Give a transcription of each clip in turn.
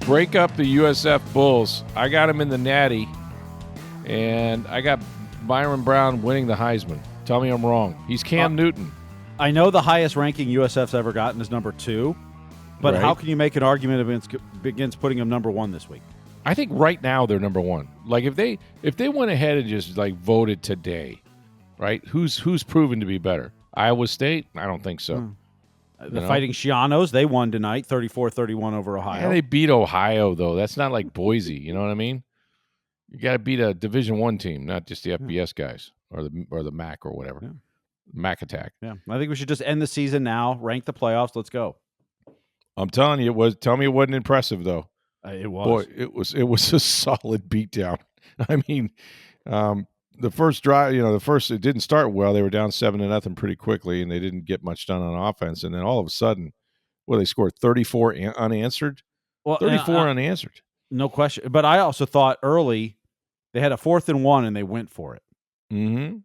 break up the USF Bulls. I got him in the Natty, and I got Byron Brown winning the Heisman. Tell me I'm wrong. He's Cam Newton. I know the highest ranking USF's ever gotten is number 2, but Right. how can you make an argument against putting him number 1 this week? I think right now they're number 1. Like if they went ahead and just like voted today, right? Who's proven to be better? Iowa State? I don't think so. The Fighting Schianos, they won tonight, 34-31 over Ohio. Yeah, they beat Ohio though. That's not like Boise. You know what I mean? You got to beat a Division I team, not just the FBS guys or the MAC or whatever. Yeah. MAC attack. Yeah, I think we should just end the season now, rank the playoffs. Let's go. I'm telling you, tell me it wasn't impressive though. It was. Boy, it was a solid beatdown. I mean, the first drive, it didn't start well. They were down 7-0 pretty quickly, and they didn't get much done on offense. And then all of a sudden, they scored 34 unanswered. Well, 34 unanswered. No question. But I also thought early they had a 4th and 1, and they went for it. Mm-hmm.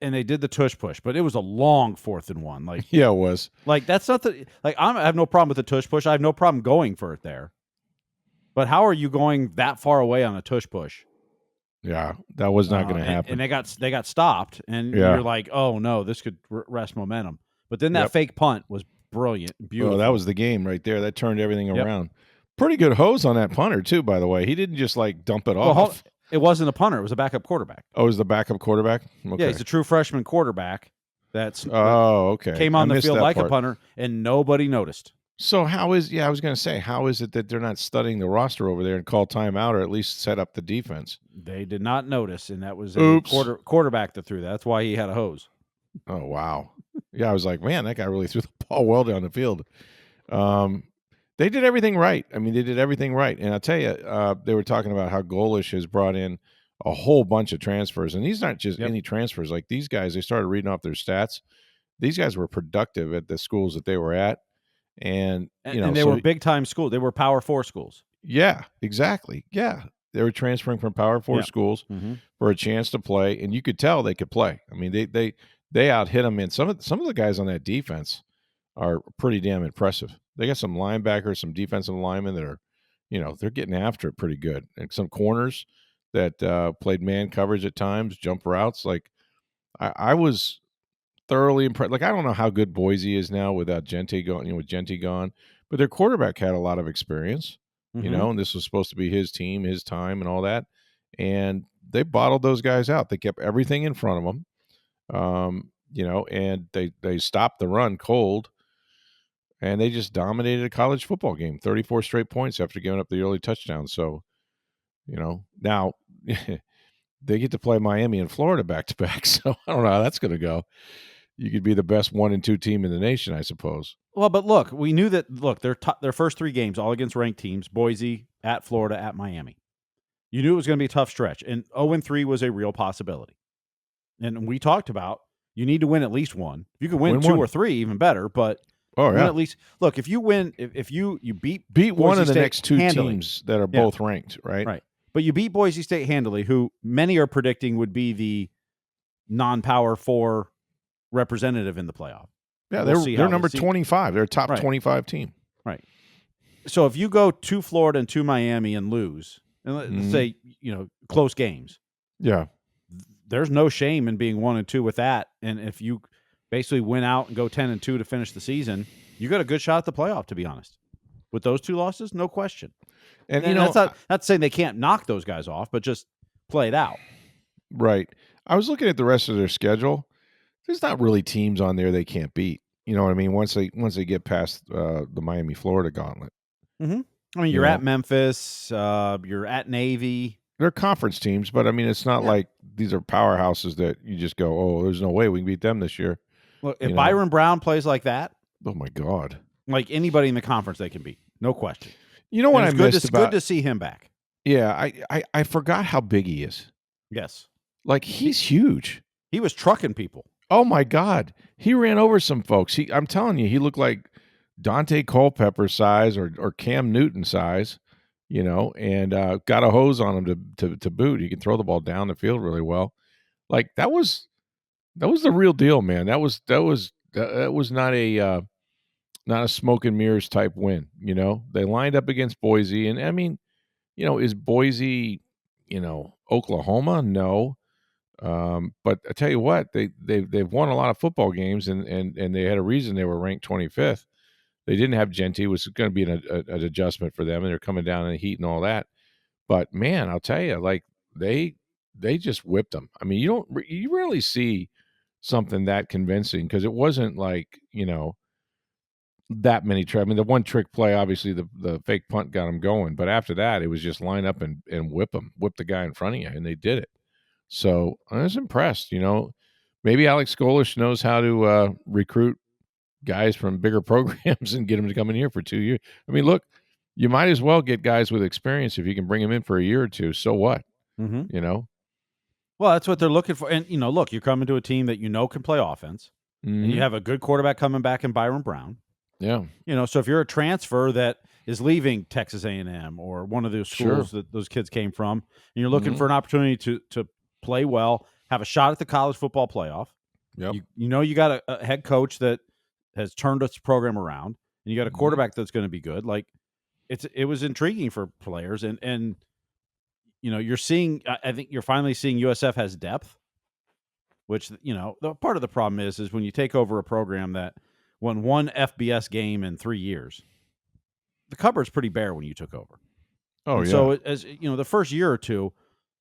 And they did the tush push, but it was a long 4th and 1. Like yeah, it was. Like that's not the like I have no problem with the tush push. I have no problem going for it there. But how are you going that far away on a tush push? Yeah, that was not going to happen. And they got stopped, and you're like, oh no, this could rest momentum. But then that fake punt was brilliant, beautiful. Oh, that was the game right there. That turned everything around. Pretty good hose on that punter too, by the way. He didn't just like dump it off. It wasn't a punter; it was a backup quarterback. Oh, it was the backup quarterback? Okay. Yeah, he's a true freshman quarterback. Okay. Came on the field like a punter, and nobody noticed. So I was going to say, how is it that they're not studying the roster over there and call timeout or at least set up the defense? They did not notice, and that was a quarterback that threw that. That's why he had a hose. Oh, wow. Yeah, I was like, man, that guy really threw the ball well down the field. They did everything right. I mean, they did everything right. And I'll tell you, they were talking about how Golish has brought in a whole bunch of transfers. And these aren't just any transfers. Like these guys, they started reading off their stats. These guys were productive at the schools that they were at. And they were big time schools. They were Power 4 schools. Yeah, exactly. Yeah, they were transferring from Power 4 schools for a chance to play, and you could tell they could play. I mean, they out hit them in. Some of the guys on that defense are pretty damn impressive. They got some linebackers, some defensive linemen that are, they're getting after it pretty good, and some corners that played man coverage at times, jump routes. Like I was thoroughly impressed. Like I don't know how good Boise is now without Gente going, with Gente gone, but their quarterback had a lot of experience, and this was supposed to be his team, his time, and all that. And they bottled those guys out. They kept everything in front of them, and they stopped the run cold, and they just dominated a college football game, 34 straight points after giving up the early touchdown. So, now they get to play Miami and Florida back to back. So I don't know how that's going to go. You could be the best 1 and 2 team in the nation, I suppose. Well, but look, we knew that. Look, their first 3 games all against ranked teams: Boise, at Florida, at Miami. You knew it was going to be a tough stretch, and 0-3 was a real possibility. And we talked about you need to win at least 1. If you could win 2 or 3, even better. But win at least. Look, if you win, if you beat one of the State next 2 handily, teams that are both ranked, right? Right. But you beat Boise State handily, who many are predicting would be the non-Power 4 representative in the playoff. Yeah, they're number 25. They're a top 25 team. Right. So if you go to Florida and to Miami and lose, and let's say, close games. Yeah. There's no shame in being 1 and 2 with that. And if you basically win out and go 10 and 2 to finish the season, you got a good shot at the playoff, to be honest. With those 2 losses, no question. And that's not saying they can't knock those guys off, but just play it out. Right. I was looking at the rest of their schedule. There's not really teams on there they can't beat. You know what I mean? Once they get past the Miami, Florida gauntlet. Mm-hmm. I mean, you're at Memphis. You're at Navy. They're conference teams, but I mean, it's not like these are powerhouses that you just go, oh, there's no way we can beat them this year. Look, if Byron Brown plays like that, oh my God, like anybody in the conference, they can beat, no question. You know what I missed about? Good to see him back. Yeah, I forgot how big he is. Yes, like he's huge. He was trucking people. Oh my God, he ran over some folks. I'm telling you, he looked like Dante Culpepper size or Cam Newton size, and got a hose on him to boot. He can throw the ball down the field really well. Like that was the real deal, man. That was not a not a smoke and mirrors type win. They lined up against Boise, and I mean, is Boise, Oklahoma? No. But I tell you what, they've won a lot of football games, and they had a reason they were ranked 25th. They didn't have Genty, which was going to be an adjustment for them, and they're coming down in the heat and all that. But man, I'll tell you, like they just whipped them. I mean, you rarely see something that convincing, because it wasn't like that many. I mean, the one trick play, obviously the fake punt got them going, but after that, it was just line up and whip the guy in front of you, and they did it. So I was impressed. Maybe Alex Golish knows how to recruit guys from bigger programs and get them to come in here for 2 years. I mean, look, you might as well get guys with experience if you can bring them in for a year or two. So what? Well, that's what they're looking for. And look, you're coming to a team that can play offense, and you have a good quarterback coming back in Byron Brown. Yeah. So if you're a transfer that is leaving Texas A&M or one of those schools that those kids came from, and you're looking for an opportunity to play well, have a shot at the college football playoff. Yep. You got a head coach that has turned its program around, and you got a quarterback that's going to be good. Like it was intriguing for players, and you're seeing. I think you're finally seeing USF has depth, which the part of the problem is when you take over a program that won one FBS game in 3 years, the cupboard's pretty bare when you took over. Oh, yeah. So as the first year or two,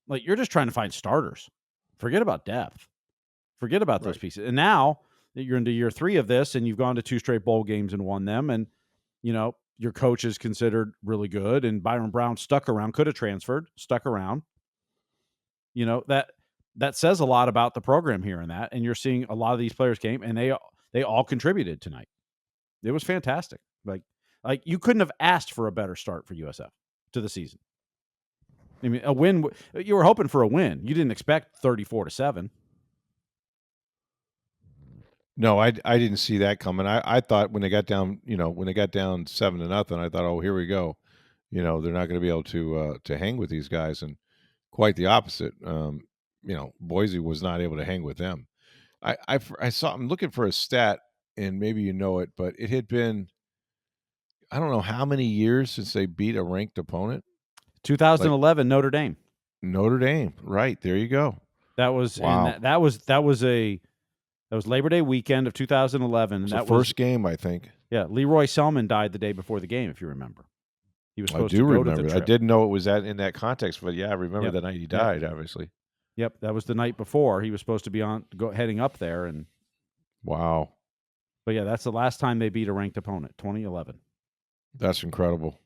like you're just trying to find starters. Forget about depth. Forget about those pieces. And now that you're into year 3 of this, and you've gone to 2 straight bowl games and won them, and your coach is considered really good, and Byron Brown stuck around, could have transferred, stuck around. That says a lot about the program here and that. And you're seeing a lot of these players came, and they all contributed tonight. It was fantastic. Like you couldn't have asked for a better start for USF to the season. I mean, a win. You were hoping for a win. You didn't expect 34-7. No, I didn't see that coming. I thought when they got down, 7-0, I thought, oh, here we go. They're not going to be able to hang with these guys, and quite the opposite. Boise was not able to hang with them. I'm looking for a stat, and maybe you know it, but it had been, I don't know how many years since they beat a ranked opponent. 2011, Notre Dame. Notre Dame, right? There you go. That was that was Labor Day weekend of 2011. It was the first game, I think. Yeah, Leroy Selman died the day before the game, if you remember. He was supposed to go remember. To the trip. I didn't know it was in that context, but yeah, I remember the night he died. Obviously. Yep, that was the night before he was supposed to be heading up there, and wow. But yeah, that's the last time they beat a ranked opponent, 2011. That's incredible.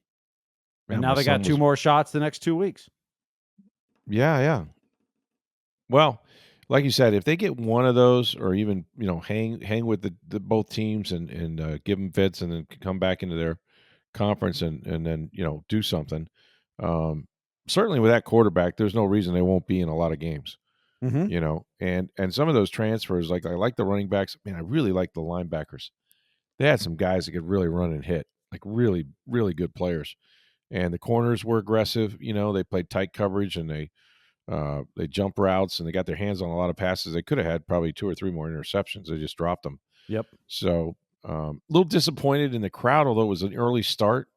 And now they got 2 more shots the next 2 weeks. Yeah. Well, like you said, if they get one of those, or even hang with the both teams and give them fits, and then come back into their conference and then do something. Certainly with that quarterback, there's no reason they won't be in a lot of games. And some of those transfers, like I like the running backs. Man, I really like the linebackers. They had some guys that could really run and hit, like really, really good players. And the corners were aggressive. They played tight coverage, and they jump routes, and they got their hands on a lot of passes. They could have had probably 2 or 3 more interceptions. They just dropped them. Yep. So a little disappointed in the crowd, although it was an early start.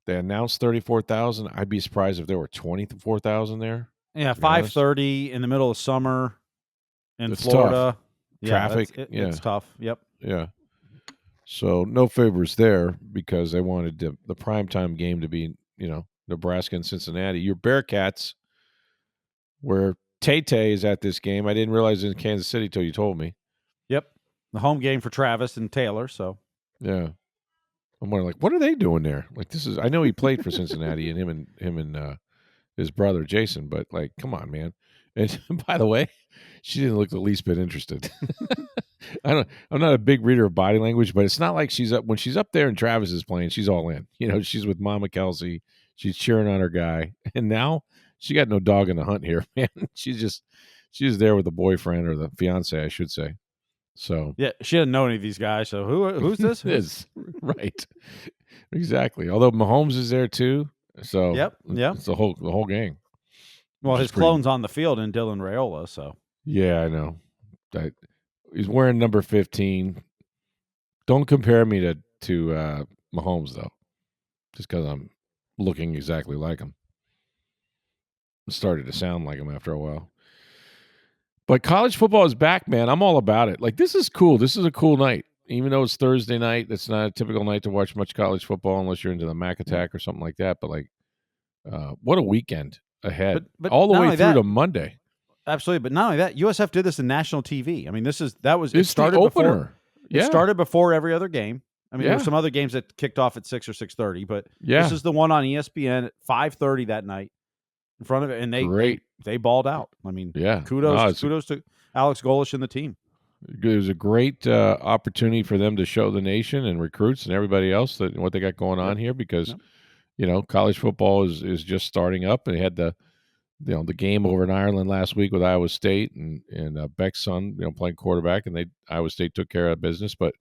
They announced 34,000. I'd be surprised if there were 24,000 there. Yeah, 5:30 in the middle of summer in it's Florida. Tough. Traffic. It's tough. Yep. Yeah. So no favors there, because they wanted the primetime game to be, Nebraska and Cincinnati. Your Bearcats, where Tay-Tay is at this game. I didn't realize it was in Kansas City till you told me. Yep. The home game for Travis and Taylor. So yeah. I'm wondering, what are they doing there? I know he played for Cincinnati, and him and his brother Jason, but come on, man. And by the way, she didn't look the least bit interested. I'm not a big reader of body language, but it's not like when she's up there and Travis is playing, she's all in. She's with Mama Kelsey. She's cheering on her guy. And now she got no dog in the hunt here, man. She's there with the boyfriend, or the fiance, I should say. So yeah, she didn't know any of these guys. So who's this? Is right, exactly. Although Mahomes is there too, so yep, it's the whole gang. Well, his clone's on the field in Dylan Raiola, so yeah, I know. He's wearing number 15. Don't compare me to Mahomes though, just because I'm looking exactly like him. Started to sound like him after a while. But college football is back, man. I'm all about it. Like, this is cool. This is a cool night. Even though it's Thursday night, it's not a typical night to watch much college football unless you're into the Mac Attack or something like that. But, like, what a weekend ahead. But all the way through to Monday. Absolutely. But not only that, USF did this in national TV. I mean, it started the opener. It started before every other game. I mean, Yeah. there were some other games that kicked off at 6 or 6:30, but Yeah. this is the one on ESPN at 5:30 that night in front of it, and they balled out. I mean, yeah. kudos to Alex Golish and the team. It was a great opportunity for them to show the nation and recruits and everybody else what they got going on here, because college football is just starting up, and they had the game over in Ireland last week with Iowa State and Beck's son playing quarterback, and Iowa State took care of business. But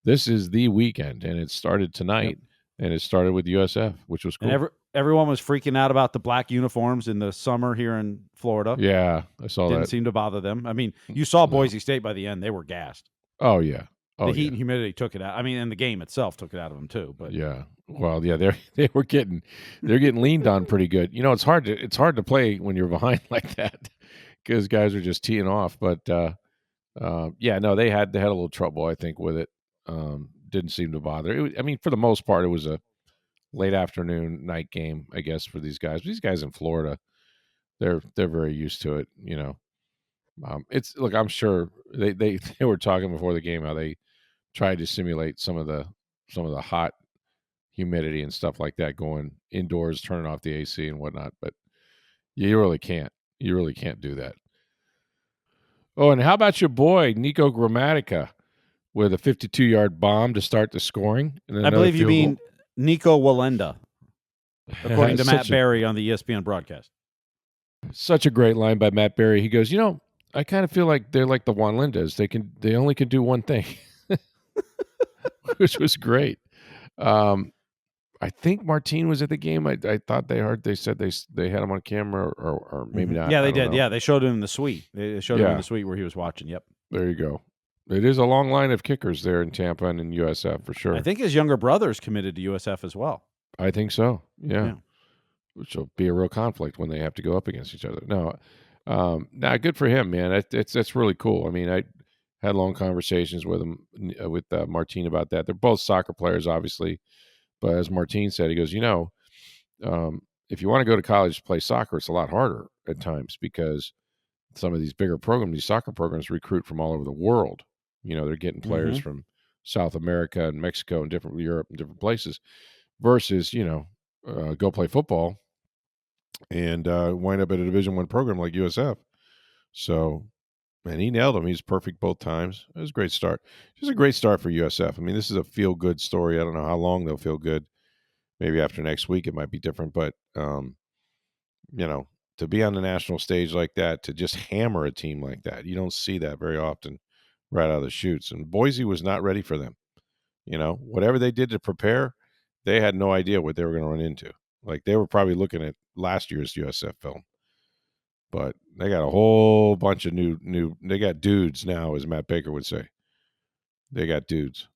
this is the weekend, and it started tonight, and it started with USF, which was cool. And everyone was freaking out about the black uniforms in the summer here in Florida. Yeah, I saw that. Didn't seem to bother them. I mean, you saw Boise State by the end; they were gassed. Oh yeah, the heat and humidity took it out. I mean, and the game itself took it out of them too. But yeah, well, yeah, they're getting leaned on pretty good. It's hard to play when you're behind like that because guys are just teeing off. But yeah, no, they had a little trouble, I think, with it. Didn't seem to bother. I mean, for the most part, it was a late afternoon night game, I guess, for these guys. These guys in Florida, they're very used to it. Look, I'm sure they were talking before the game how they tried to simulate some of the hot humidity and stuff like that, going indoors, turning off the AC and whatnot. But you really can't. You really can't do that. Oh, and how about your boy Nico Grammatica with a 52-yard bomb to start the scoring? And I believe you mean Nico Walenda, according to Matt Berry on the ESPN broadcast. Such a great line by Matt Berry. He goes, I kind of feel like they're like the Walendas. They only can do one thing, which was great. I think Martine was at the game. I thought they said they had him on camera, or maybe not. Yeah, they did. Yeah, they showed him in the suite. They showed him in the suite where he was watching. Yep. There you go. It is a long line of kickers there in Tampa and in USF for sure. I think his younger brother's committed to USF as well. I think so. Yeah. Which will be a real conflict when they have to go up against each other. No, good for him, man. That's really cool. I mean, I had long conversations with him, with Martine about that. They're both soccer players, obviously. But as Martine said, he goes, if you want to go to college to play soccer, it's a lot harder at times because some of these bigger programs, these soccer programs, recruit from all over the world. They're getting players from South America and Mexico and different Europe and different places versus, go play football and wind up at a Division I program like USF. So, man, he nailed him. He's perfect both times. It was a great start. Just a great start for USF. I mean, this is a feel-good story. I don't know how long they'll feel good. Maybe after next week it might be different. But, to be on the national stage like that, to just hammer a team like that, you don't see that very often right out of the chutes. And Boise was not ready for them. Whatever they did to prepare, they had no idea what they were going to run into. Like, they were probably looking at last year's USF film. But they got a whole bunch of new. They got dudes now, as Matt Baker would say. They got dudes.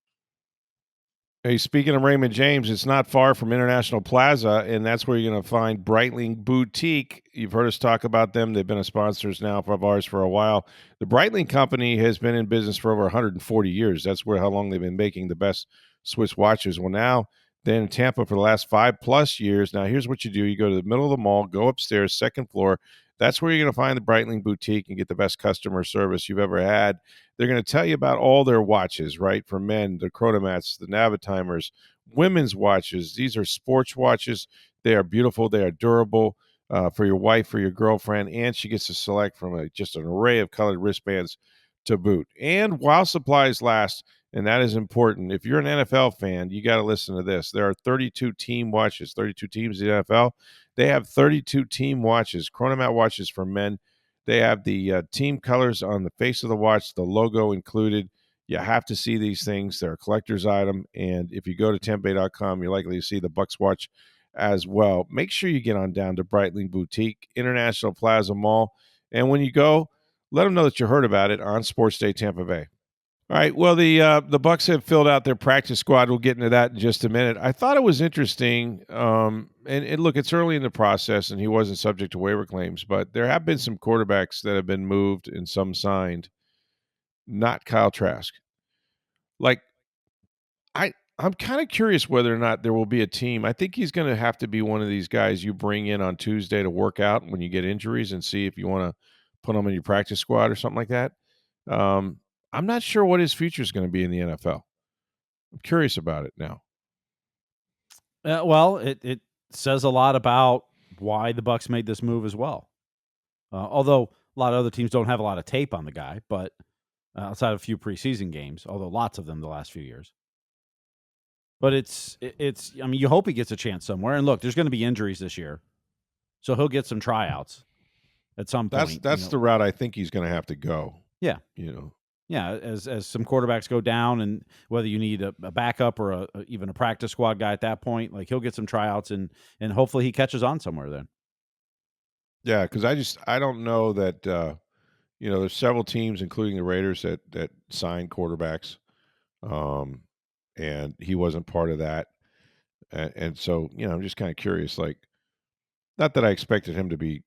Hey, speaking of Raymond James, it's not far from International Plaza, and that's where you're going to find Breitling Boutique. You've heard us talk about them. They've been a sponsors now of ours for a while. The Breitling Company has been in business for over 140 years. That's how long they've been making the best Swiss watches. Well, now they're in Tampa for the last 5+ years. Now, here's what you do. You go to the middle of the mall, go upstairs, second floor. That's where you're going to find the Breitling Boutique and get the best customer service you've ever had. They're going to tell you about all their watches, right? For men, the Chronomats, the Navitimers, women's watches. These are sports watches. They are beautiful. They are durable for your wife, for your girlfriend, and she gets to select from just an array of colored wristbands to boot. And while supplies last, and that is important, if you're an NFL fan, you got to listen to this. There are 32 team watches, 32 teams in the NFL. They have 32 team watches, Chronomat watches for men. They have the team colors on the face of the watch, the logo included. You have to see these things. They're a collector's item. And if you go to tempeh.com, you're likely to see the Bucs watch as well. Make sure you get on down to Breitling Boutique, International Plaza Mall. And when you go, let them know that you heard about it on Sports Day Tampa Bay. All right. Well, the Bucs have filled out their practice squad. We'll get into that in just a minute. I thought it was interesting. And look, it's early in the process, and he wasn't subject to waiver claims, but there have been some quarterbacks that have been moved and some signed. Not Kyle Trask. Like I'm kind of curious whether or not there will be a team. I think he's going to have to be one of these guys you bring in on Tuesday to work out when you get injuries and see if you want to put him in your practice squad or something like that. Um, I'm not sure what his future is going to be in the NFL. I'm curious about it now. Well, it says a lot about why the Bucs made this move as well. Although a lot of other teams don't have a lot of tape on the guy, but outside of a few preseason games, although lots of them the last few years. But it's. I mean, you hope he gets a chance somewhere. And look, there's going to be injuries this year, so he'll get some tryouts at some point. That's the route I think he's going to have to go. Yeah, Yeah, as some quarterbacks go down, and whether you need a backup or even a practice squad guy at that point, like he'll get some tryouts and hopefully he catches on somewhere then. Yeah, because I don't know that there's several teams, including the Raiders, that signed quarterbacks, and he wasn't part of that, and so I'm just kind of curious. Like, not that I expected him to be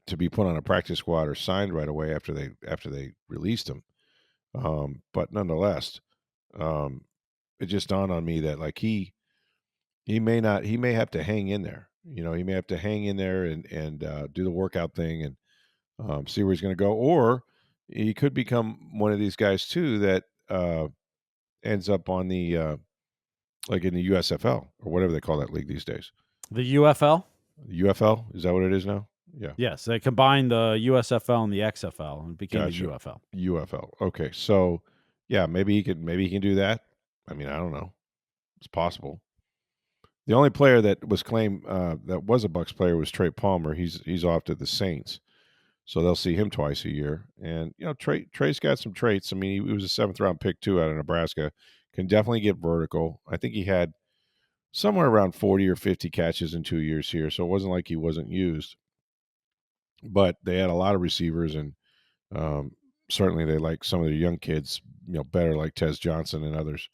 to be put on a practice squad or signed right away after they released him, but nonetheless, it just dawned on me that like he may have to hang in there. He may have to hang in there and do the workout thing and see where he's going to go, or he could become one of these guys too that ends up on the like in the USFL or whatever they call that league these days. The UFL? UFL, is that what it is now? Yeah. Yes, they combined the USFL and the XFL and became the UFL. UFL. Okay, so yeah, maybe he can do that. I mean, I don't know. It's possible. The only player that was claimed that was a Bucs player was Trey Palmer. He's off to the Saints, so they'll see him twice a year. And Trey's got some traits. I mean, he was a 7th round pick too out of Nebraska. Can definitely get vertical. I think he had somewhere around 40 or 50 catches in 2 years here, so it wasn't like he wasn't used. But they had a lot of receivers, and certainly they like some of the young kids, better, like Tez Johnson and others.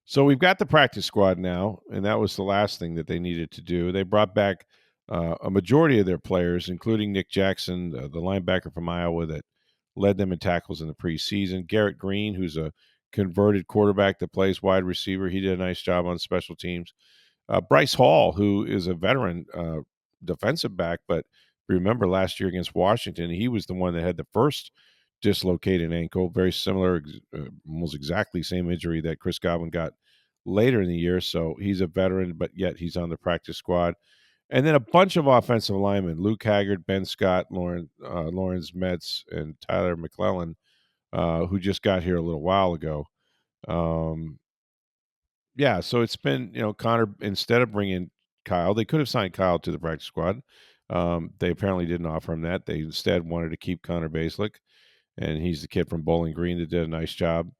So we've got the practice squad now, and that was the last thing that they needed to do. They brought back a majority of their players, including Nick Jackson, the linebacker from Iowa that led them in tackles in the preseason. Garrett Green, who's a converted quarterback that plays wide receiver. He did a nice job on special teams. Bryce Hall, who is a veteran defensive back, but remember last year against Washington, he was the one that had the first dislocated ankle, very similar, almost exactly same injury that Chris Godwin got later in the year. So he's a veteran, but yet he's on the practice squad. And then a bunch of offensive linemen: Luke Haggard, Ben Scott, Lawrence Metz, and Tyler McClellan, who just got here a little while ago. Yeah, so it's been, Connor, instead of bringing Kyle, they could have signed Kyle to the practice squad. They apparently didn't offer him that. They instead wanted to keep Connor Baselick, and he's the kid from Bowling Green that did a nice job,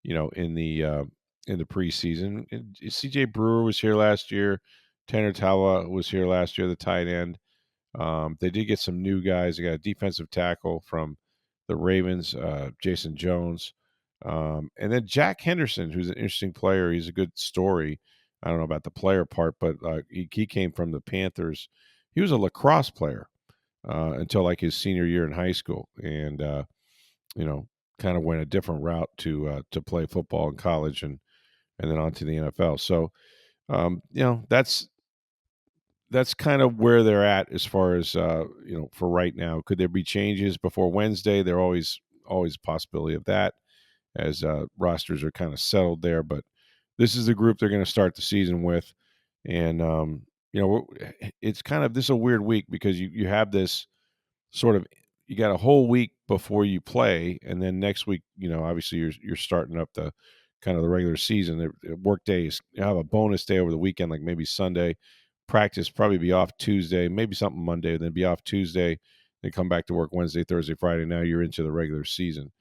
in the preseason. And C.J. Brewer was here last year. Tanner Tawa was here last year, the tight end. They did get some new guys. They got a defensive tackle from the Ravens, Jason Jones. And then Jack Henderson, who's an interesting player. He's a good story. I don't know about the player part, but he came from the Panthers. He was a lacrosse player until like his senior year in high school, and kind of went a different route to play football in college and then on to the NFL. So that's kind of where they're at as far as for right now. Could there be changes before Wednesday? There always a possibility of that, as rosters are kind of settled there. But this is the group they're going to start the season with. And, it's kind of, this is a weird week because you have this sort of, you got a whole week before you play. And then next week, obviously you're starting up the kind of the regular season. The work days, you have a bonus day over the weekend, like maybe Sunday. Practice probably be off Tuesday, maybe something Monday, then be off Tuesday, then come back to work Wednesday, Thursday, Friday. Now you're into the regular season.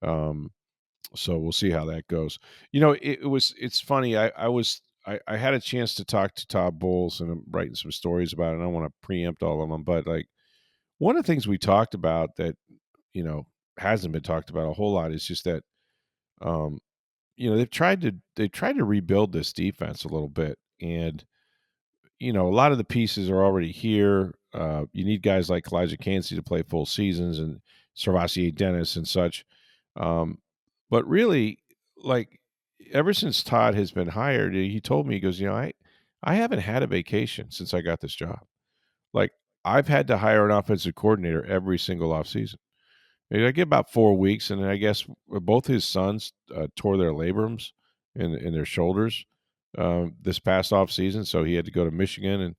So we'll see how that goes. It's funny. I had a chance to talk to Todd Bowles, and I'm writing some stories about it. And I don't want to preempt all of them, but like one of the things we talked about that, hasn't been talked about a whole lot is just that they've tried to rebuild this defense a little bit, and a lot of the pieces are already here. You need guys like Elijah Cansey to play full seasons and Servassier Dennis and such. But really, like ever since Todd has been hired, he told me, he goes, I haven't had a vacation since I got this job. Like I've had to hire an offensive coordinator every single offseason. I get about 4 weeks, and then I guess both his sons tore their labrums in their shoulders this past off season, so he had to go to Michigan and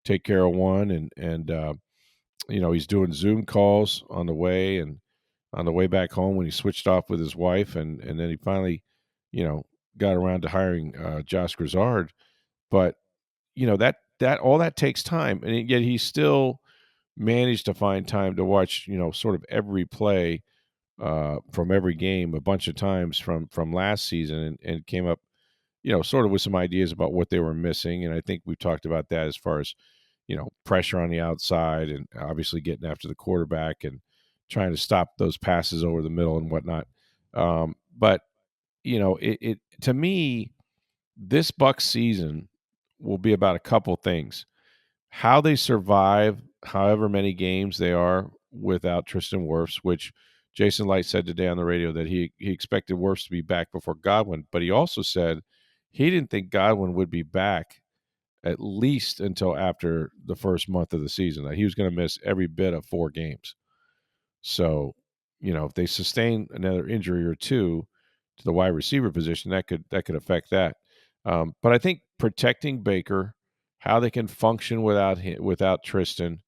take care of one, and he's doing Zoom calls on the way and on the way back home when he switched off with his wife, and then he finally, got around to hiring Josh Grizzard, but that all that takes time, and yet he still managed to find time to watch sort of every play from every game a bunch of times from last season, and came up sort of with some ideas about what they were missing. And I think we've talked about that as far as pressure on the outside, and obviously getting after the quarterback and trying to stop those passes over the middle and whatnot. But it to me, this Bucs season will be about a couple things: how they survive however many games they are without Tristan Wirfs, which Jason Light said today on the radio that he expected Wirfs to be back before Godwin, but he also said he didn't think Godwin would be back at least until after the first month of the season, that he was going to miss every bit of 4 games. So, if they sustain another injury or two to the wide receiver position, that could affect that. But I think protecting Baker, how they can function without Tristan,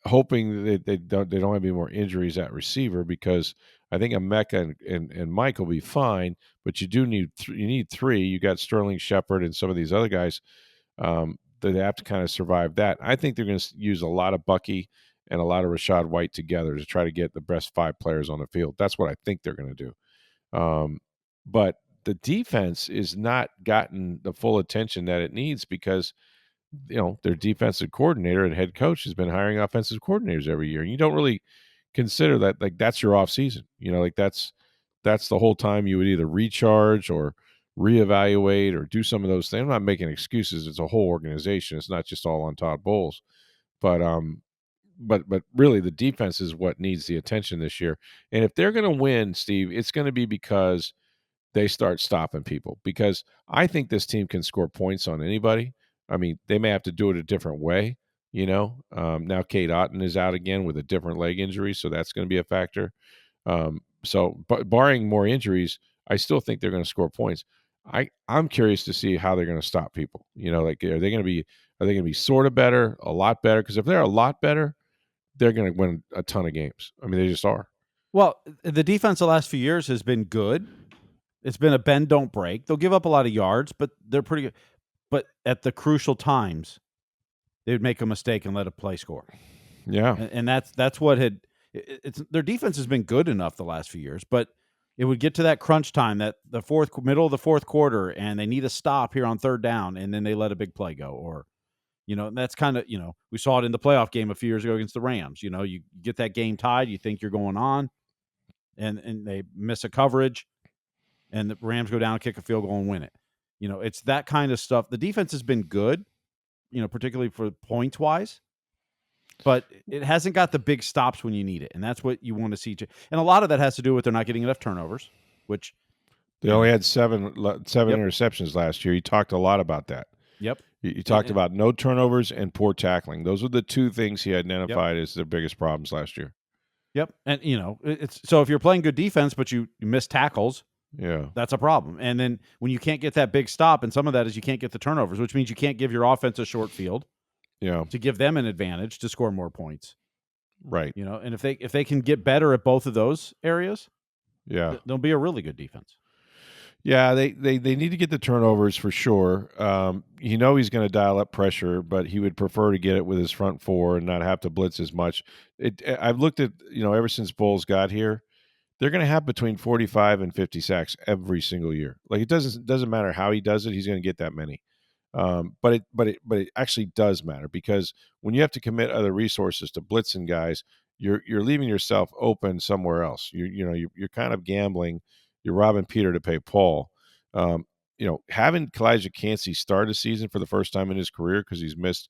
hoping that they don't have any more injuries at receiver, because I think Mecca and Mike will be fine, but you do need you need 3. You got Sterling Shepard and some of these other guys that they have to kind of survive that. I think they're going to use a lot of Bucky and a lot of Rashad White together to try to get the best 5 players on the field. That's what I think they're going to do. But the defense is not gotten the full attention that it needs, because their defensive coordinator and head coach has been hiring offensive coordinators every year. And you don't really consider that like that's your off season. Like that's the whole time you would either recharge or reevaluate or do some of those things. I'm not making excuses. It's a whole organization. It's not just all on Todd Bowles. But really the defense is what needs the attention this year. And if they're going to win, Steve, it's going to be because they start stopping people, because I think this team can score points on anybody. I mean, they may have to do it a different way, Now Kate Otten is out again with a different leg injury, so that's going to be a factor. But barring more injuries, I still think they're going to score points. I'm curious to see how they're going to stop people. Like are they going to be sort of better, a lot better? Because if they're a lot better, they're going to win a ton of games. I mean, they just are. Well, the defense the last few years has been good. It's been a bend, don't break. They'll give up a lot of yards, but they're pretty good. But at the crucial times, they would make a mistake and let a play score. Yeah, and that's what had. It's their defense has been good enough the last few years, but it would get to that crunch time, that the middle of the fourth quarter, and they need a stop here on 3rd down, and then they let a big play go, or that's kind of we saw it in the playoff game a few years ago against the Rams. You get that game tied, you think you're going on, and they miss a coverage. And the Rams go down and kick a field goal and win it. It's that kind of stuff. The defense has been good, particularly for points-wise, but it hasn't got the big stops when you need it, and that's what you want to see. And a lot of that has to do with they're not getting enough turnovers, which they only had seven interceptions last year. You talked a lot about that. Yep. You talked about no turnovers and poor tackling. Those were the 2 things he identified as their biggest problems last year. Yep. And, it's so if you're playing good defense, but you miss tackles, yeah, that's a problem. And then when you can't get that big stop, and some of that is you can't get the turnovers, which means you can't give your offense a short field. Yeah, to give them an advantage to score more points. Right. And if they can get better at both of those areas, yeah, they'll be a really good defense. Yeah, they need to get the turnovers for sure. He's going to dial up pressure, but he would prefer to get it with his front 4 and not have to blitz as much. I've looked at, ever since Bowles got here, they're going to have between 45 and 50 sacks every single year. Like it doesn't matter how he does it, he's going to get that many. But it actually does matter, because when you have to commit other resources to blitzing guys, you're leaving yourself open somewhere else. You're kind of gambling. You're robbing Peter to pay Paul. Having Kalijah Cansey start a season for the first time in his career, because he's missed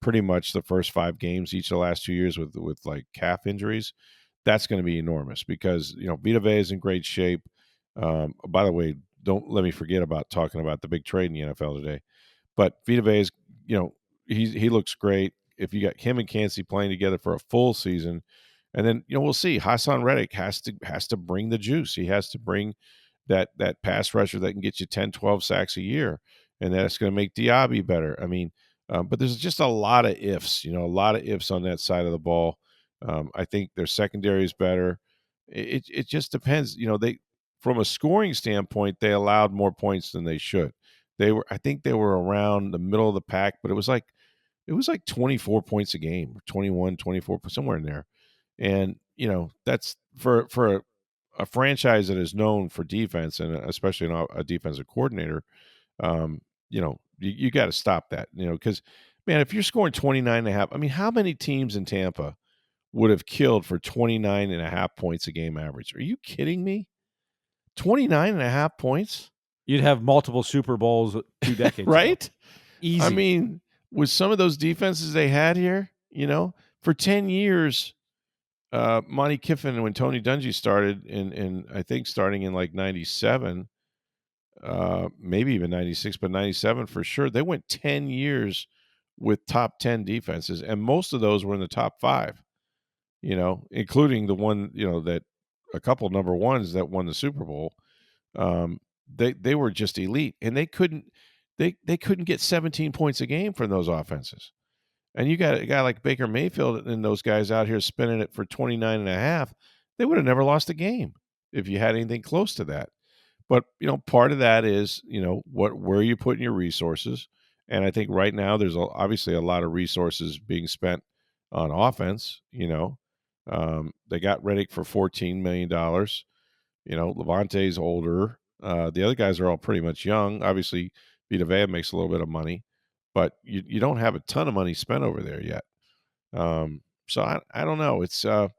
pretty much the first 5 games each of the last 2 years with like calf injuries, that's going to be enormous, because Vita Vea is in great shape. By the way, don't let me forget about talking about the big trade in the NFL today. But Vita Vea is, he looks great. If you got him and Cansey playing together for a full season, and then we'll see. Hassan Reddick has to bring the juice. He has to bring that pass rusher that can get you 10, 12 sacks a year, and that's going to make Diaby better. I mean, but there's just a lot of ifs. A lot of ifs on that side of the ball. I think their secondary is better. It just depends. They, from a scoring standpoint, they allowed more points than they should. I think they were around the middle of the pack, but it was like 24 points a game, or 21, 24, somewhere in there. And, that's for a franchise that is known for defense, and especially a defensive coordinator. You got to stop that, because, man, if you're scoring 29.5, I mean, how many teams in Tampa would have killed for 29.5 points a game average? Are you kidding me? 29.5 points? You'd have multiple Super Bowls 2 decades right? ago. Easy. I mean, with some of those defenses they had here, for 10 years, Monty Kiffin, when Tony Dungy started in I think starting in like 97, maybe even 96, but 97 for sure, they went 10 years with top 10 defenses, and most of those were in the top 5, including the one, that a couple number ones that won the Super Bowl. They were just elite, and they couldn't get 17 points a game from those offenses. And you got a guy like Baker Mayfield and those guys out here spinning it for 29.5. They would have never lost a game if you had anything close to that. But, part of that is, where you putting your resources. And I think right now there's obviously a lot of resources being spent on offense. They got Reddick for $14 million. Levante's older. The other guys are all pretty much young. Obviously, Vita Vea makes a little bit of money, but you don't have a ton of money spent over there yet. So I don't know. It's going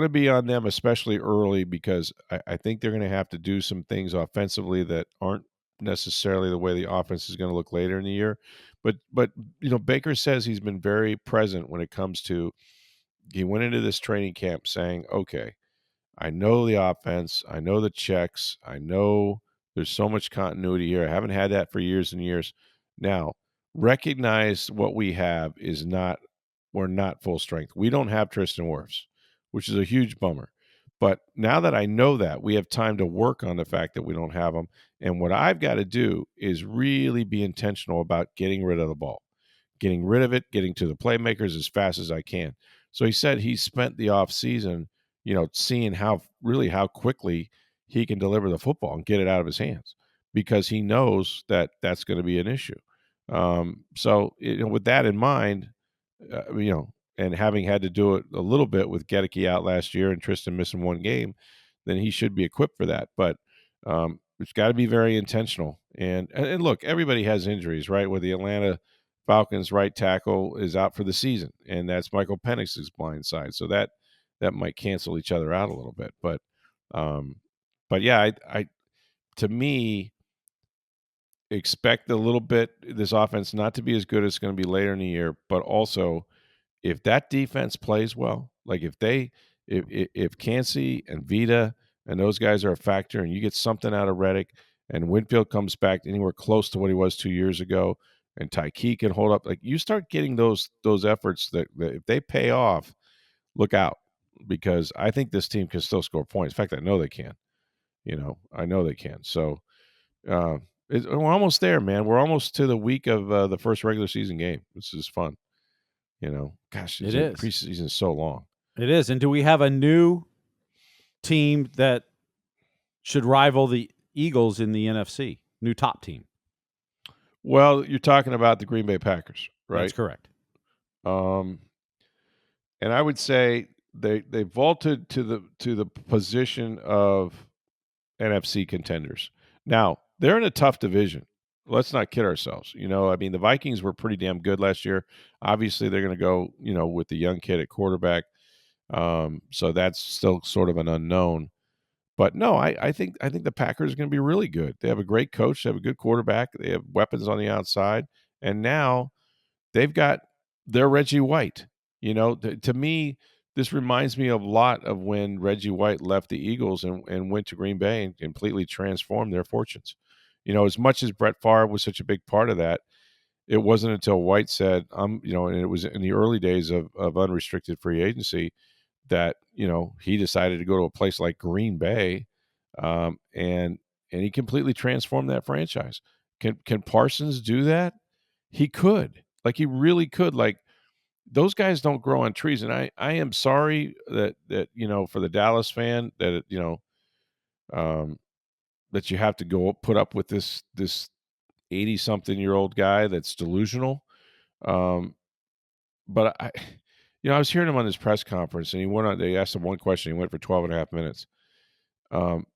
to be on them, especially early, because I think they're going to have to do some things offensively that aren't necessarily the way the offense is going to look later in the year. But Baker says he's been very present when it comes to. He went into this training camp saying, "Okay, I know the offense. I know the checks. I know there's so much continuity here. I haven't had that for years and years. Now, recognize what we have is we're not full strength. We don't have Tristan Wirfs, which is a huge bummer. But now that I know that, we have time to work on the fact that we don't have them. And what I've got to do is really be intentional about getting rid of the ball, getting rid of it, getting to the playmakers as fast as I can." So he said he spent the offseason seeing how quickly he can deliver the football and get it out of his hands, because he knows that that's going to be an issue. So with that in mind, and having had to do it a little bit with Gedeke out last year and Tristan missing 1 game, then he should be equipped for that. But it's got to be very intentional. And look, everybody has injuries, right? Where the Atlanta Falcons right tackle is out for the season, and that's Michael Penix's blind side. So that might cancel each other out a little bit. But yeah, I to me, expect a little bit this offense not to be as good as it's going to be later in the year, but also if that defense plays well, like if Cansey and Vita and those guys are a factor, and you get something out of Reddick, and Winfield comes back anywhere close to what he was 2 years ago, and Tyke can hold up, like you start getting those efforts that if they pay off, look out, because I think this team can still score points. In fact, I know they can. I know they can. So we're almost there, man. We're almost to the week of the first regular season game. This is fun. Gosh, it is. Preseason is so long. It is. And do we have a new team that should rival the Eagles in the NFC? New top team? Well, you're talking about the Green Bay Packers, right? That's correct. And I would say they vaulted to the position of NFC contenders. Now, they're in a tough division. let's not kid ourselves. I mean, the Vikings were pretty damn good last year. Obviously, they're going to go, with the young kid at quarterback. So that's still sort of an unknown. But no, I think the Packers are going to be really good. They have a great coach. They have a good quarterback. They have weapons on the outside, and now they've got their Reggie White. To me, this reminds me a lot of when Reggie White left the Eagles and went to Green Bay and completely transformed their fortunes. As much as Brett Favre was such a big part of that, it wasn't until White said, and it was in the early days of unrestricted free agency that, he decided to go to a place like Green Bay, and he completely transformed that franchise. Can Parsons do that? He could. Like, he really could. Like, those guys don't grow on trees. And I am sorry that for the Dallas fan that, that you have to go put up with this 80-something-year-old guy that's delusional. But I was hearing him on his press conference, and they asked him one question. He went for 12 and a half minutes.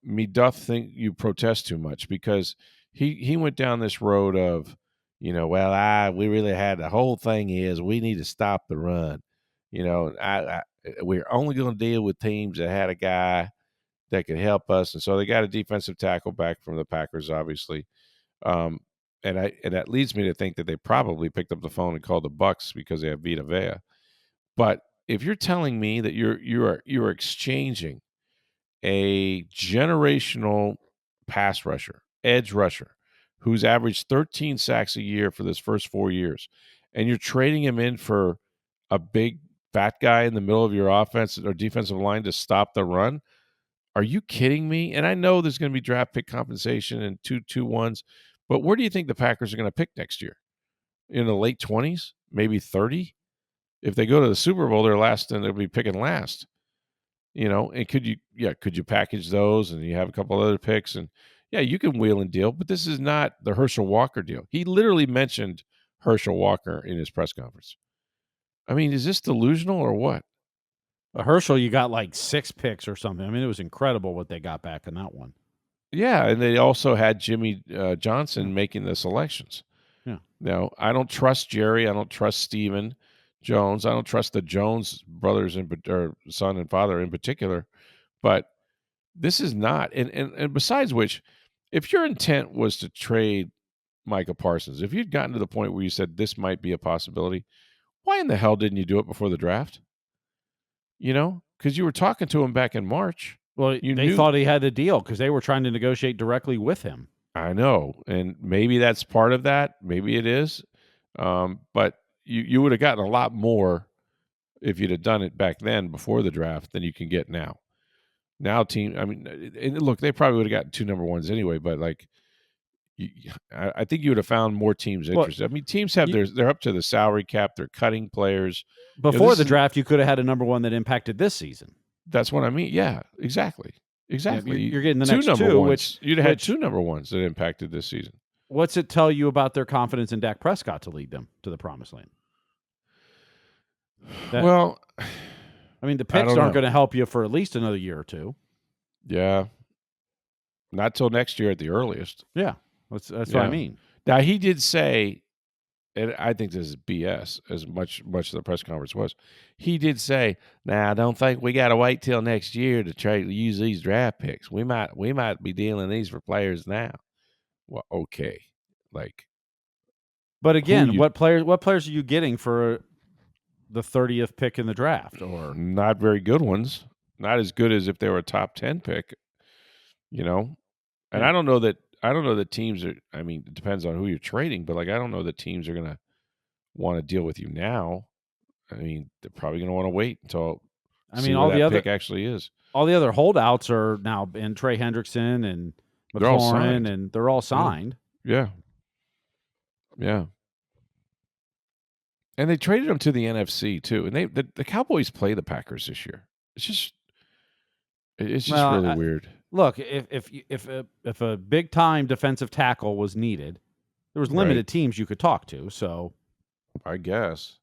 Me doth think you protest too much, because he went down this road of, we really had, the whole thing is we need to stop the run. We're only going to deal with teams that had a guy that could help us. And so they got a defensive tackle back from the Packers, obviously. And that leads me to think that they probably picked up the phone and called the Bucs because they have Vita Vea. But if you're telling me that you're exchanging a generational pass rusher, edge rusher, who's averaged 13 sacks a year for this first 4 years, and you're trading him in for a big fat guy in the middle of your offense or defensive line to stop the run, are you kidding me? And I know there's going to be draft pick compensation and 2-2-1s, but where do you think the Packers are going to pick next year? In the late 20s, maybe 30? If they go to the Super Bowl, they're last, and they'll be picking last. And could you package those, and you have a couple other picks, and you can wheel and deal, but this is not the Herschel Walker deal. He literally mentioned Herschel Walker in his press conference. I mean, is this delusional or what? Herschel, you got like 6 picks or something. I mean, it was incredible what they got back in that one. Yeah, and they also had Jimmy Johnson making the selections. Yeah. Now, I don't trust Jerry. I don't trust Steven Jones. I don't trust the Jones brothers, or son and father in particular. But this is not. And besides which, if your intent was to trade Micah Parsons, if you'd gotten to the point where you said this might be a possibility, why in the hell didn't you do it before the draft? Because you were talking to him back in March. Well, they thought he had the deal because they were trying to negotiate directly with him. I know, and maybe that's part of that. Maybe it is, but you would have gotten a lot more if you'd have done it back then before the draft than you can get now. Now, and look, they probably would have gotten 2 number ones anyway. But like, I think you would have found more teams interested. I mean, teams have they're up to the salary cap. They're cutting players. Before the draft, you could have had a number one that impacted this season. That's what I mean. Yeah, exactly. You're getting the two next number two, ones. which you'd have had 2 number ones that impacted this season. What's it tell you about their confidence in Dak Prescott to lead them to the promised land? Well, I mean, the picks aren't going to help you for at least another year or two. Yeah, not till next year at the earliest. Yeah, that's what I mean. Now, he did say, and I think this is BS, as much of the press conference was. He did say, "Now, I don't think we got to wait till next year to use these draft picks. We might be dealing these for players now." Well, okay, like, but again, what players are you getting for the 30th pick in the draft? Or not very good ones, not as good as if they were a top 10 pick. And I don't know that teams are. I mean, it depends on who you're trading, but like, I don't know that teams are going to want to deal with you now. I mean, they're probably going to want to wait until all the other pick actually is. All the other holdouts are now in Trey Hendrickson and McLaurin, and they're all signed. Yeah. And they traded them to the NFC too. And the Cowboys play the Packers this year. It's just really weird. Look, if a big time defensive tackle was needed, there was limited teams you could talk to. So, I guess.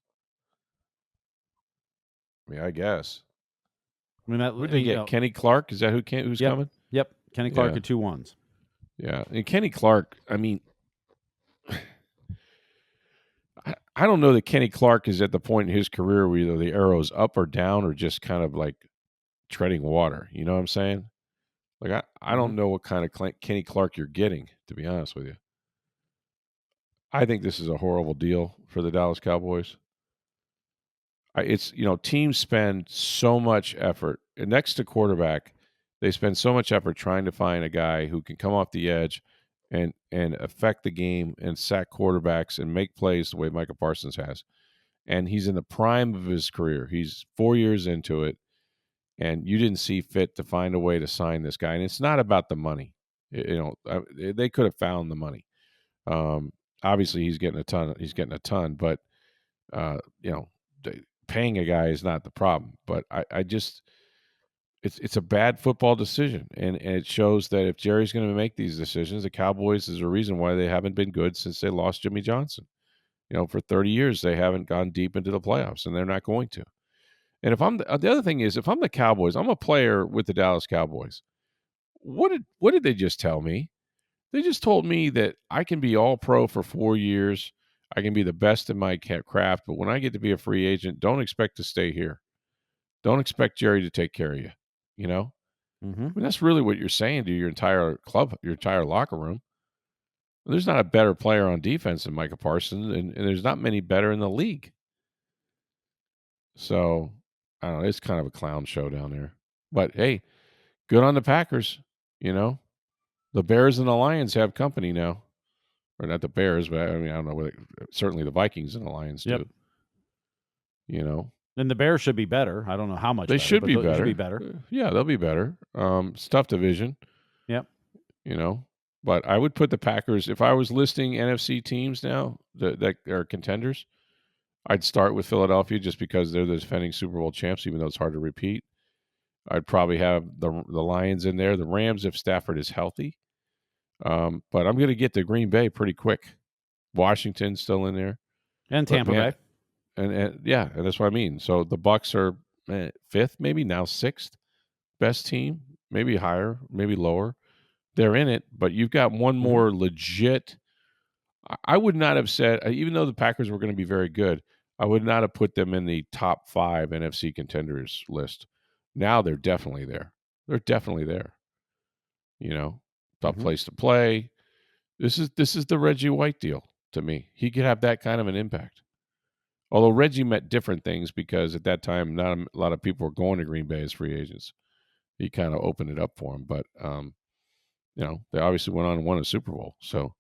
I mean, who did they get? Kenny Clark? Is that who's coming? Yep. Kenny Clark at 2 1s. Yeah, and Kenny Clark. I mean, I don't know that Kenny Clark is at the point in his career where either the arrow's up or down or just kind of like treading water. You know what I'm saying? Like, I don't know what kind of Kenny Clark you're getting, to be honest with you. I think this is a horrible deal for the Dallas Cowboys. It's, teams spend so much effort, and next to quarterback, they spend so much effort trying to find a guy who can come off the edge and affect the game and sack quarterbacks and make plays the way Micah Parsons has. And he's in the prime of his career. He's 4 years into it, and you didn't see fit to find a way to sign this guy. And it's not about the money. They could have found the money. Obviously, he's getting a ton, but paying a guy is not the problem. But I just it's a bad football decision, and it shows that if Jerry's going to make these decisions, the Cowboys is a reason why they haven't been good since they lost Jimmy Johnson. For 30 years they haven't gone deep into the playoffs, and they're not going to. And if I'm the other thing is, if I'm the Cowboys, I'm a player with the Dallas Cowboys. What did they just tell me? They just told me that I can be all pro for 4 years. I can be the best in my craft, but when I get to be a free agent, don't expect to stay here. Don't expect Jerry to take care of you. I mean, that's really what you're saying to your entire club, your entire locker room. There's not a better player on defense than Micah Parsons, and there's not many better in the league. So, I don't know. It's kind of a clown show down there. But, hey, good on the Packers, The Bears and the Lions have company now. Or not the Bears, but, I don't know. Certainly the Vikings and the Lions do. And the Bears should be better. I don't know how much they better, should be better. They should be better. Yeah, they'll be better. It's a tough division. Yep. But I would put the Packers, if I was listing NFC teams now that are contenders, I'd start with Philadelphia just because they're the defending Super Bowl champs, even though it's hard to repeat. I'd probably have the Lions in there, the Rams if Stafford is healthy. But I'm going to get to Green Bay pretty quick. Washington's still in there. And Tampa Bay. And that's what I mean. So the Bucs are fifth, maybe now sixth best team, maybe higher, maybe lower. They're in it, but you've got one more legit. I would not have said, even though the Packers were going to be very good, I would not have put them in the top 5 NFC contenders list. Now they're definitely there. They're definitely there. Tough place to play. This is the Reggie White deal to me. He could have that kind of an impact. Although Reggie meant different things because at that time, not a lot of people were going to Green Bay as free agents. He kind of opened it up for them. But, they obviously went on and won a Super Bowl. So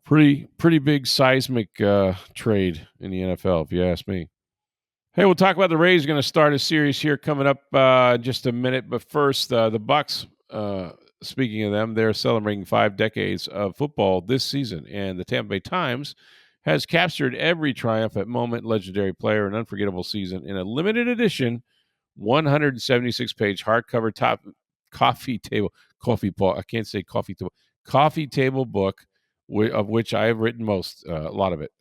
pretty big seismic trade in the NFL, if you ask me. Hey, we'll talk about the Rays. Going to start a series here coming up in just a minute. But first, the Bucs, speaking of them, they're celebrating 5 decades of football this season. And the Tampa Bay Times has captured every triumphant moment, legendary player, and unforgettable season in a limited edition, 176-page hardcover coffee table book, of which I have written a lot of it.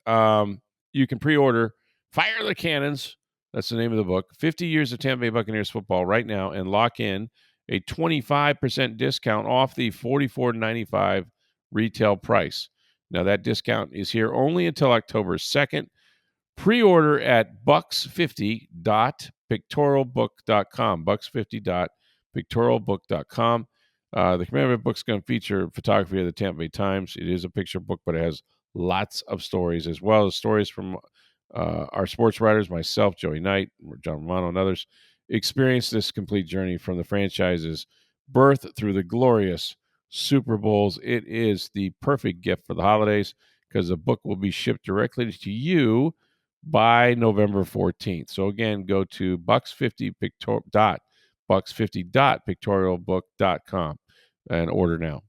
You can pre-order Fire the Cannons. That's the name of the book. 50 years of Tampa Bay Buccaneers football right now, and lock in a 25% discount off the $44.95 retail price. Now, that discount is here only until October 2nd. Pre-order at bucks50.pictorialbook.com, bucks50.pictorialbook.com. The commemorative book is going to feature photography of the Tampa Bay Times. It is a picture book, but it has lots of stories, as well as stories from our sports writers, myself, Joey Knight, John Romano, and others. Experience this complete journey from the franchise's birth through the glorious Super Bowls. It is the perfect gift for the holidays because the book will be shipped directly to you by November 14th. So again, go to bucks50.pictorialbook.com and order now.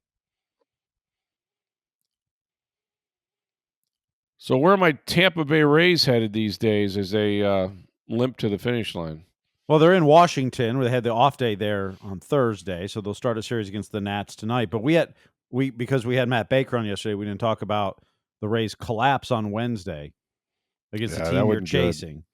So where are my Tampa Bay Rays headed these days as they limp to the finish line? Well, they're in Washington, where they had the off day there on Thursday, so they'll start a series against the Nats tonight. But because we had Matt Baker on yesterday, we didn't talk about the Rays' collapse on Wednesday against the team you're chasing.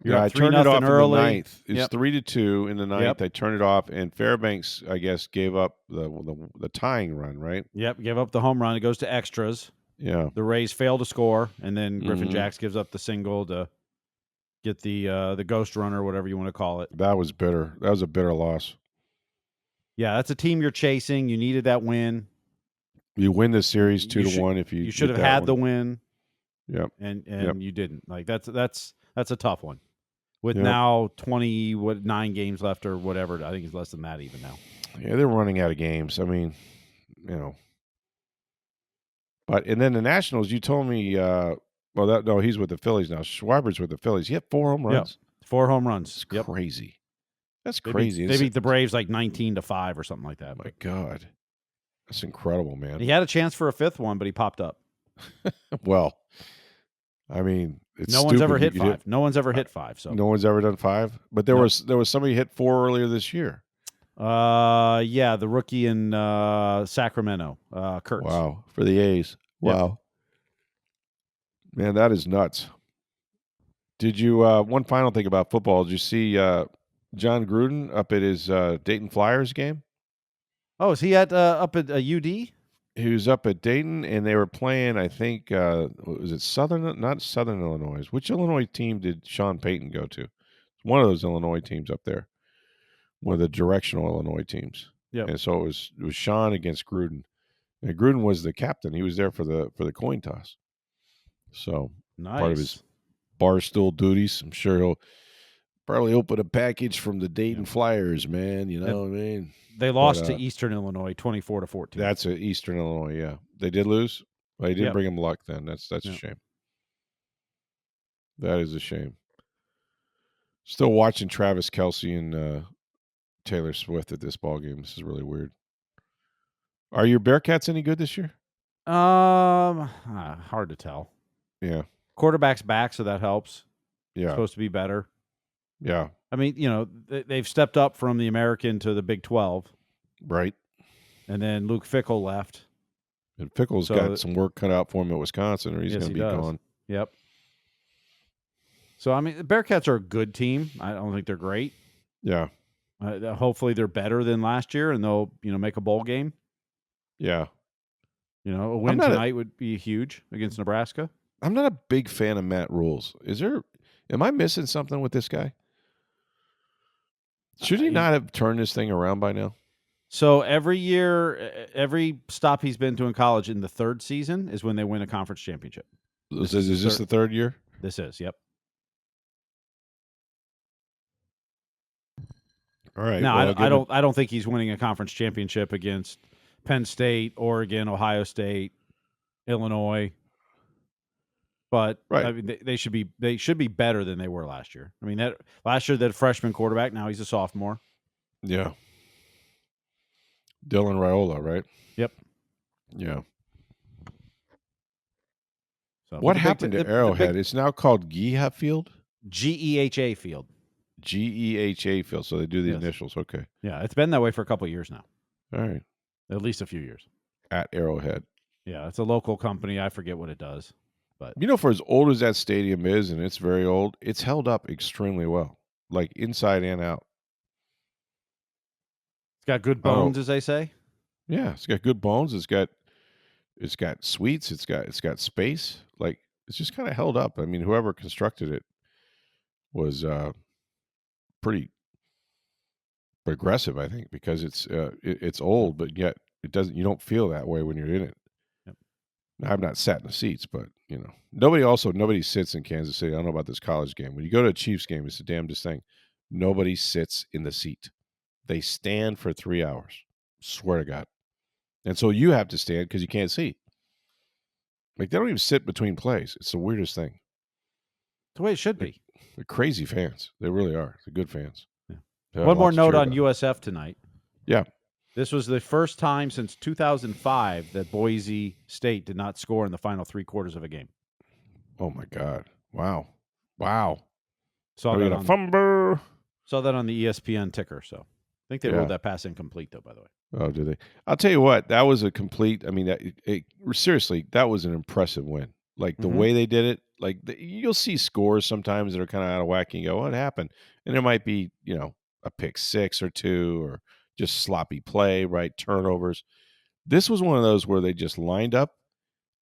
I turned it off early. In the ninth. It's 3-2 in the ninth. Yep. I turned it off, and Fairbanks, I guess, gave up the tying run, right? Yep, gave up the home run. It goes to extras. Yeah. The Rays fail to score, and then Griffin Jacks gives up the single to get the ghost runner, whatever you want to call it. That was bitter. That was a bitter loss. Yeah, that's a team you're chasing. You needed that win. You win the series 2-1 if you should have had the win. Yep. And you didn't. Like that's a tough one. With now 9 games left or whatever. I think it's less than that even now. Yeah, they're running out of games. I mean, But and then the Nationals, you told me he's with the Phillies now. Schwarber's with the Phillies. He hit 4 home runs. Yep. 4 home runs. It's crazy. That's crazy. They beat the Braves like 19-5 or something like that. My God. That's incredible, man. He had a chance for a 5th one, but he popped up. Well, I mean, it's no one's ever hit 5. No one's ever hit 5. So no one's ever done 5. But there was somebody hit 4 earlier this year. The rookie in Sacramento, Kurtz. Wow, for the A's. Wow, man, that is nuts. Did you? One final thing about football. Did you see John Gruden up at his Dayton Flyers game? Oh, is he up at UD? He was up at Dayton, and they were playing. I think was it not Southern Illinois? Which Illinois team did Sean Payton go to? One of those Illinois teams up there. One of the directional Illinois teams. Yeah. And so it was Sean against Gruden. And Gruden was the captain. He was there for the coin toss. So nice. Part of his barstool duties. I'm sure he'll probably open a package from the Dayton Flyers, man. You know what I mean? They lost to Eastern Illinois 24-14. That's Eastern Illinois, yeah. They did lose? Well, they didn't bring him luck then. That's a shame. That is a shame. Still watching Travis Kelce and Taylor Swift at this ball game. This is really weird. Are your Bearcats any good this year? Hard to tell. Yeah. Quarterback's back, so that helps. Yeah. Supposed to be better. Yeah. I mean, they've stepped up from the American to the Big 12. Right. And then Luke Fickell left. And Fickell's got some work cut out for him at Wisconsin, or he's going to be gone. Yep. So, I mean, the Bearcats are a good team. I don't think they're great. Yeah. Hopefully they're better than last year, and they'll, make a bowl game. Yeah. A win tonight would be huge against Nebraska. I'm not a big fan of Matt Rules. Am I missing something with this guy? Should he not have turned this thing around by now? So every year, every stop he's been to in college in the 3rd season is when they win a conference championship. Is this the 3rd year? This is, yep. All right. Now, I don't think he's winning a conference championship against Penn State, Oregon, Ohio State, Illinois. But right. I mean, they should be better than they were last year. I mean, that last year that freshman quarterback, now he's a sophomore. Yeah. Dylan Raiola, right? Yep. Yeah. So what happened to Arrowhead? It's now called Geha Field? GEHA Field. GEHA Field. So they do the initials. Okay. Yeah, it's been that way for a couple of years now. All right. At least a few years. At Arrowhead. Yeah, it's a local company. I forget what it does. But for as old as that stadium is, and it's very old, it's held up extremely well, like inside and out. It's got good bones, as they say. Yeah, it's got good bones. It's got suites. It's got space. Like, it's just kind of held up. I mean, whoever constructed it was pretty progressive, I think, because it's old, but yet it doesn't. You don't feel that way when you're in it. Yep. Now, I've not sat in the seats, but nobody sits in Kansas City. I don't know about this college game. When you go to a Chiefs game, it's the damnedest thing. Nobody sits in the seat. They stand for 3 hours. Swear to God. And so you have to stand because you can't see. Like, they don't even sit between plays. It's the weirdest thing. It's the way it should be. They're crazy fans. They really are. They're good fans. Yeah. One more note on USF tonight. Yeah. This was the first time since 2005 that Boise State did not score in the final 3 quarters of a game. Oh, my God. Wow. Saw that on fumble. Saw that on the ESPN ticker, so I think they ruled that pass incomplete, though, by the way. Oh, did they? I'll tell you what, that was a complete, I mean, seriously, that was an impressive win. Like, the way they did it, like, you'll see scores sometimes that are kind of out of whack, and you go, what happened? And there might be, a pick 6 or 2 or just sloppy play, right? Turnovers. This was one of those where they just lined up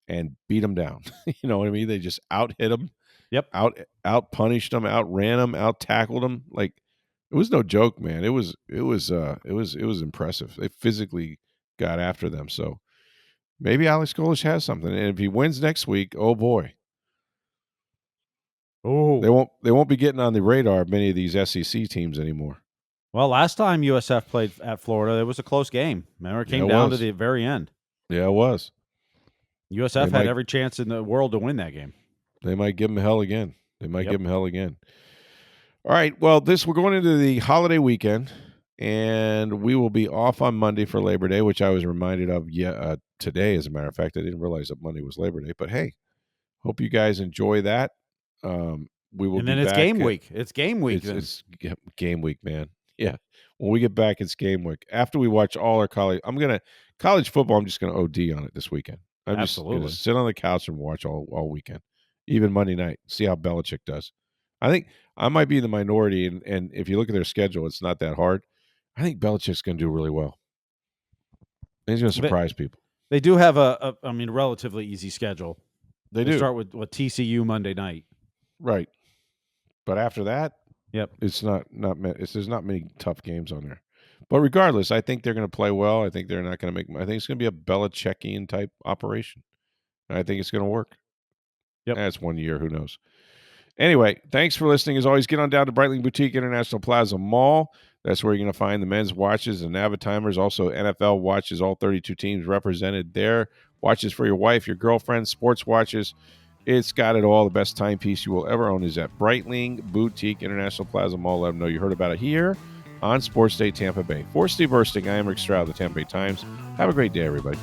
and beat them down. You know what I mean? They just out hit them. Yep. Out punished them, outran them, out tackled them. Like, it was no joke, man. It was impressive. They physically got after them. So maybe Alex Golesh has something. And if he wins next week, oh boy. Oh. They won't be getting on the radar of many of these SEC teams anymore. Well, last time USF played at Florida, it was a close game. Remember, it came down to the very end. Yeah, it was. USF had every chance in the world to win that game. They might give them hell again. Give them hell again. All right. Well, we're going into the holiday weekend, and we will be off on Monday for Labor Day, which I was reminded of today, as a matter of fact. I didn't realize that Monday was Labor Day. But, hey, hope you guys enjoy that. We will. And then be it's back game week. It's game week. It's game week, man. Yeah. When we get back, it's game week. After we watch all our college football, I'm just going to OD on it this weekend. I'm just going to sit on the couch and watch all weekend, even Monday night, see how Belichick does. I think I might be in the minority, and if you look at their schedule, it's not that hard. I think Belichick's going to do really well. He's going to surprise people. They do have a relatively easy schedule. They do start with TCU Monday night, right? But after that, it's there's not many tough games on there. But regardless, I think they're going to play well. I think they're not going to make. I think it's going to be a Belichickian type operation. I think it's going to work. Yep, that's 1 year. Who knows? Anyway, thanks for listening. As always, get on down to Breitling Boutique International Plaza Mall. That's where you're going to find the men's watches and Navitimers, also NFL watches, all 32 teams represented there. Watches for your wife, your girlfriend, sports watches. It's got it all. The best timepiece you will ever own is at Breitling Boutique International Plaza Mall. Let them know you heard about it here on Sports Day Tampa Bay. For Steve Versnick, I am Rick Stroud of the Tampa Bay Times. Have a great day, everybody.